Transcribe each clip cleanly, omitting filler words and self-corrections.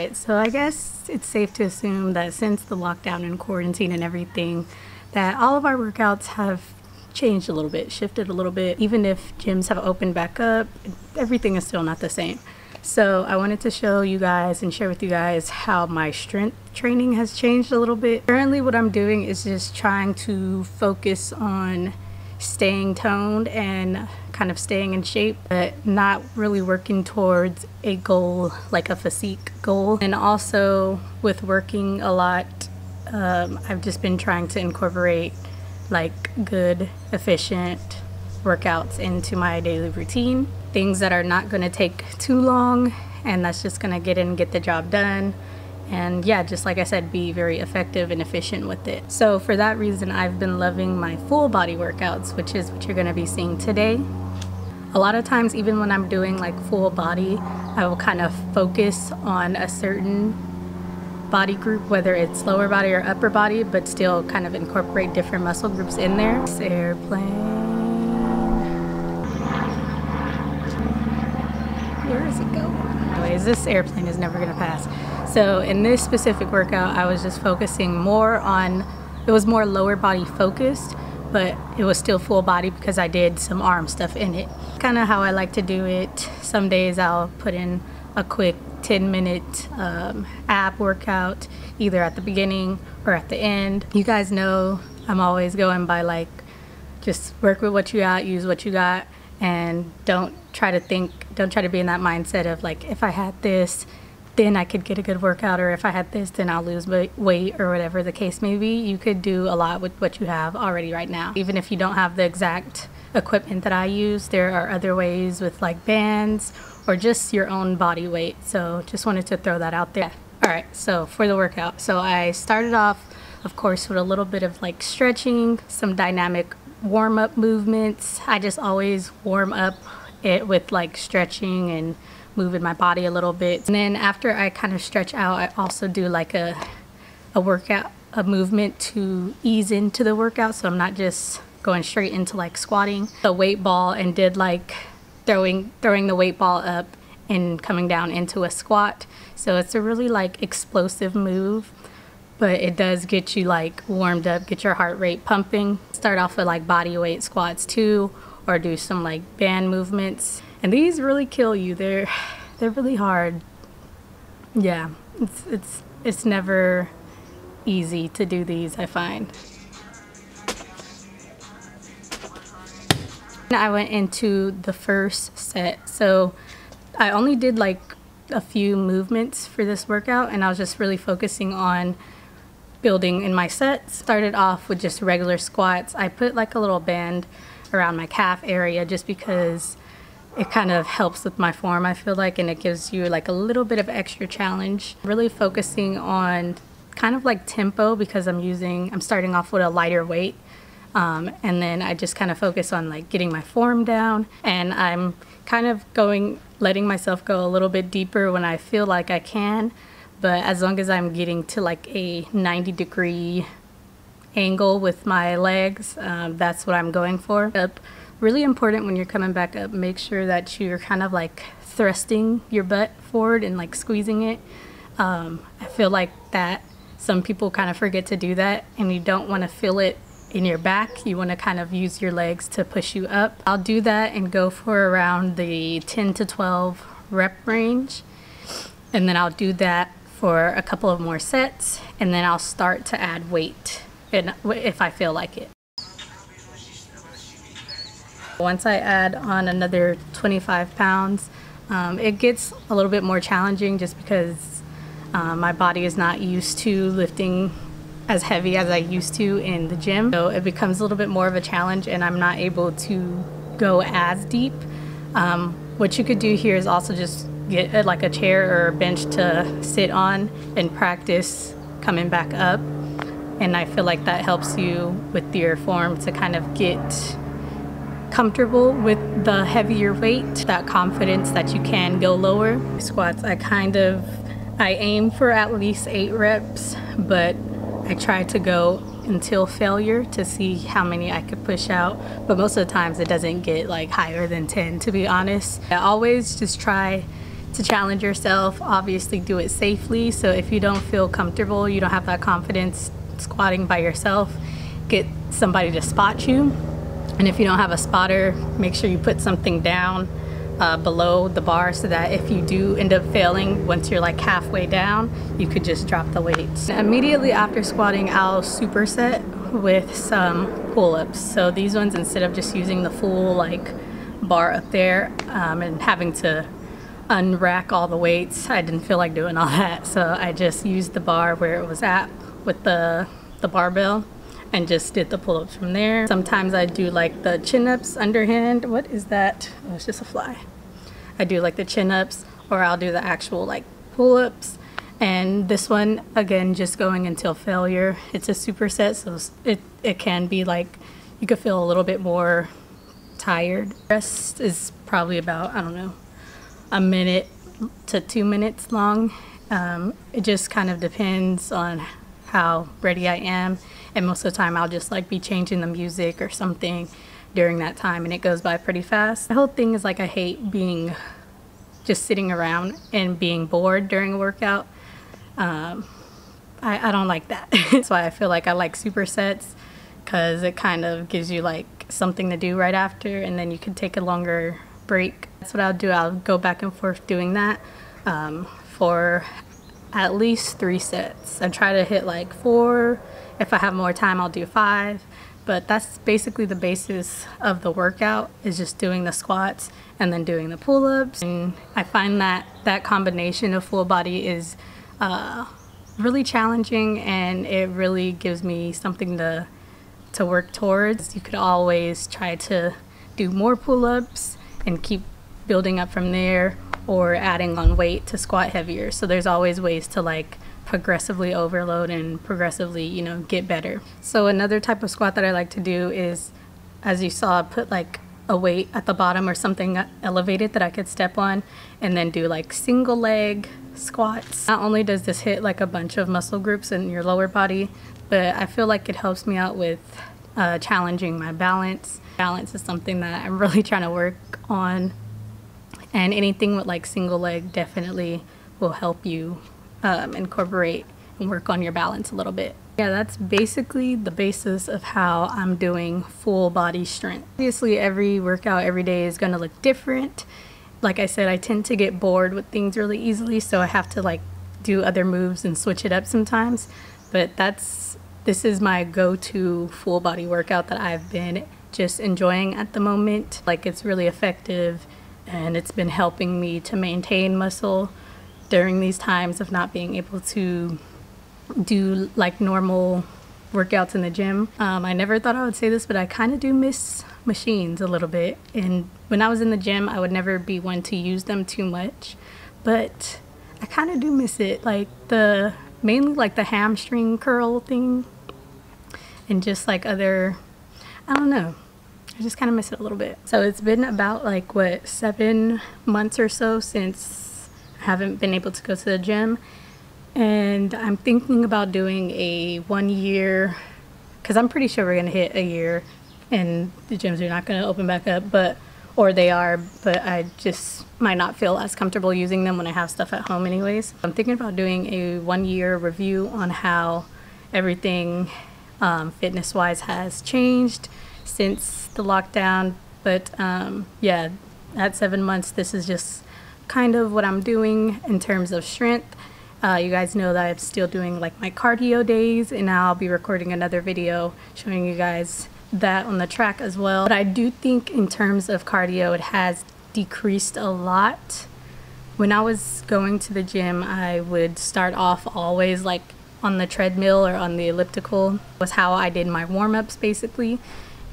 Alright, so I guess it's safe to assume that since the lockdown and quarantine and everything, that all of our workouts have changed a little bit, shifted a little bit. Even if gyms have opened back up, everything is still not the same. So I wanted to show you guys and share with you guys how my strength training has changed a little bit. Currently what I'm doing is just trying to focus on staying toned and kind of staying in shape, but not really working towards a goal like a physique goal. And also with working a lot, I've just been trying to incorporate like good, efficient workouts into my daily routine. Things that are not going to take too long, and that's just going to get in and get the job done. And yeah, just like I said, be very effective and efficient with it. So for that reason, I've been loving my full body workouts, which is what you're going to be seeing today. A lot of times, even when I'm doing like full body, I will kind of focus on a certain body group, whether it's lower body or upper body, but still kind of incorporate different muscle groups in there. This airplane. Where is it going? Anyways, this airplane is never gonna pass. So in this specific workout, I was just focusing more on, it was more lower body focused, but it was still full body because I did some arm stuff in it. Kind of how I like to do it. Some days I'll put in a quick 10-minute ab workout, either at the beginning or at the end. You guys know I'm always going by like, just work with what you got, use what you got, and don't try to be in that mindset of like, if I had this, then I could get a good workout, or if I had this, then I'll lose weight, or whatever the case may be. You could do a lot with what you have already right now. Even if you don't have the exact equipment that I use, there are other ways with like bands or just your own body weight. So just wanted to throw that out there. All right, so for the workout. So I started off, of course, with a little bit of like stretching, some dynamic warm-up movements. I just always warm up it with like stretching and moving my body a little bit. And then after I kind of stretch out, I also do like a workout, a movement to ease into the workout, so I'm not just going straight into like squatting. The weight ball, and did like throwing the weight ball up and coming down into a squat. So it's a really like explosive move, but it does get you like warmed up, get your heart rate pumping. Start off with like body weight squats too, or do some like band movements. And these really kill you. They're really hard. Yeah, it's never easy to do these, I find. I went into the first set. So I only did like a few movements for this workout, and I was just really focusing on building in my sets. Started off with just regular squats. I put like a little band around my calf area just because it kind of helps with my form, I feel like, and it gives you like a little bit of extra challenge. Really focusing on kind of like tempo, because I'm starting off with a lighter weight, and then I just kind of focus on like getting my form down, and I'm kind of letting myself go a little bit deeper when I feel like I can, but as long as I'm getting to like a 90-degree angle with my legs, that's what I'm going for. Really important when you're coming back up, make sure that you're kind of like thrusting your butt forward and like squeezing it. I feel like that some people kind of forget to do that, and you don't want to feel it in your back. You want to kind of use your legs to push you up. I'll do that and go for around the 10 to 12 rep range, and then I'll do that for a couple of more sets, and then I'll start to add weight if I feel like it. Once I add on another 25 pounds, it gets a little bit more challenging just because my body is not used to lifting as heavy as I used to in the gym. So it becomes a little bit more of a challenge, and I'm not able to go as deep. What you could do here is also just get like a chair or a bench to sit on and practice coming back up. And I feel like that helps you with your form to kind of get comfortable with the heavier weight, that confidence that you can go lower. Squats, I aim for at least 8 reps, but I try to go until failure to see how many I could push out, but most of the times it doesn't get like higher than 10, to be honest. I always just try to challenge yourself. Obviously do it safely, so if you don't feel comfortable, you don't have that confidence squatting by yourself, get somebody to spot you. And if you don't have a spotter, make sure you put something down below the bar so that if you do end up failing, once you're like halfway down, you could just drop the weights. Immediately after squatting, I'll superset with some pull-ups. So these ones, instead of just using the full like bar up there and having to unrack all the weights, I didn't feel like doing all that, so I just used the bar where it was at with the barbell and just did the pull-ups from there. Sometimes I do like the chin-ups underhand. What is that? Oh, it's just a fly. I do like the chin-ups, or I'll do the actual like pull-ups. And this one, again, just going until failure. It's a superset, so it can be like, you could feel a little bit more tired. Rest is probably about, I don't know, a minute to 2 minutes long. It just kind of depends on how ready I am, and most of the time I'll just like be changing the music or something during that time, and it goes by pretty fast. The whole thing is like, I hate being just sitting around and being bored during a workout. I don't like that. That's why I feel like I like supersets, because it kind of gives you like something to do right after, and then you can take a longer break. That's what I'll do. I'll go back and forth doing that for at least 3 sets. I try to hit like 4. If I have more time, I'll do 5. But that's basically the basis of the workout, is just doing the squats and then doing the pull-ups. And I find that that combination of full body is really challenging, and it really gives me something to work towards. You could always try to do more pull-ups and keep building up from there, or adding on weight to squat heavier. So there's always ways to like progressively overload and progressively, you know, get better. So another type of squat that I like to do is, as you saw, put like a weight at the bottom or something elevated that I could step on, and then do like single leg squats. Not only does this hit like a bunch of muscle groups in your lower body, but I feel like it helps me out with challenging my balance. Balance is something that I'm really trying to work on, and anything with like single leg definitely will help you incorporate and work on your balance a little bit. Yeah, that's basically the basis of how I'm doing full body strength. Obviously every workout every day is going to look different. Like I said, I tend to get bored with things really easily, so I have to like do other moves and switch it up sometimes. But this is my go-to full body workout that I've been just enjoying at the moment. Like, it's really effective, and it's been helping me to maintain muscle during these times of not being able to do like normal workouts in the gym. I never thought I would say this, but I kind of do miss machines a little bit. And when I was in the gym, I would never be one to use them too much, but I kind of do miss it. Like mainly like the hamstring curl thing, and just like other, I don't know, I just kind of miss it a little bit. So it's been about like, what, 7 months or so since I haven't been able to go to the gym. And I'm thinking about doing a 1 year, because I'm pretty sure we're going to hit a year and the gyms are not going to open back up, or they are, but I just might not feel as comfortable using them when I have stuff at home anyways. I'm thinking about doing a 1 year review on how everything fitness wise has changed since the lockdown. But yeah, at 7 months, this is just kind of what I'm doing in terms of strength. You guys know that I'm still doing like my cardio days, and now I'll be recording another video showing you guys that on the track as well. But I do think in terms of cardio, it has decreased a lot. When I was going to the gym, I would start off always like on the treadmill or on the elliptical. Was how I did my warm-ups basically,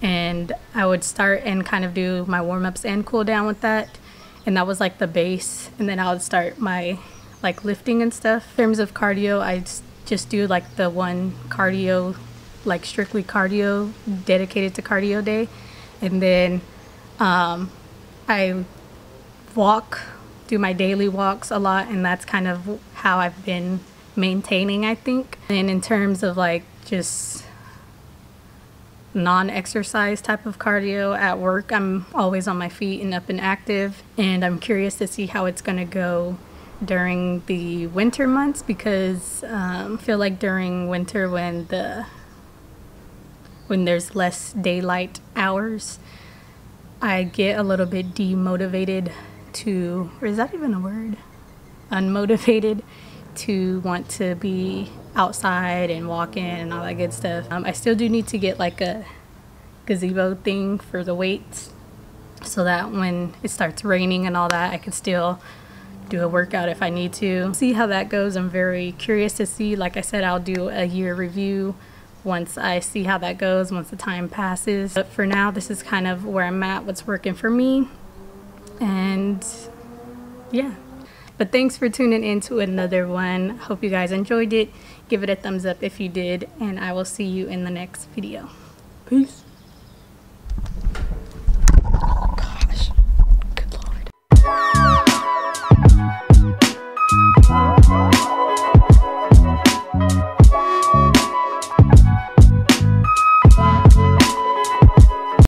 and I would start and kind of do my warm-ups and cool down with that, and that was like the base. And then I would start my like lifting and stuff. In terms of cardio, I just do like the one cardio, like strictly cardio, dedicated to cardio day. And then I walk, do my daily walks a lot, and that's kind of how I've been maintaining, I think. And in terms of like just non-exercise type of cardio. At work, I'm always on my feet and up and active, and I'm curious to see how it's going to go during the winter months, because I feel like during winter, when there's less daylight hours, I get a little bit demotivated to, or is that even a word? Unmotivated to want to be outside and walking and all that good stuff. I still do need to get like a gazebo thing for the weights, so that when it starts raining and all that, I could still do a workout if I need to. See how that goes. I'm very curious to see. Like I said, I'll do a year review once I see how that goes, once the time passes. But for now, this is kind of where I'm at, what's working for me. And yeah. But thanks for tuning in to another one. Hope you guys enjoyed it. Give it a thumbs up if you did, and I will see you in the next video. Peace.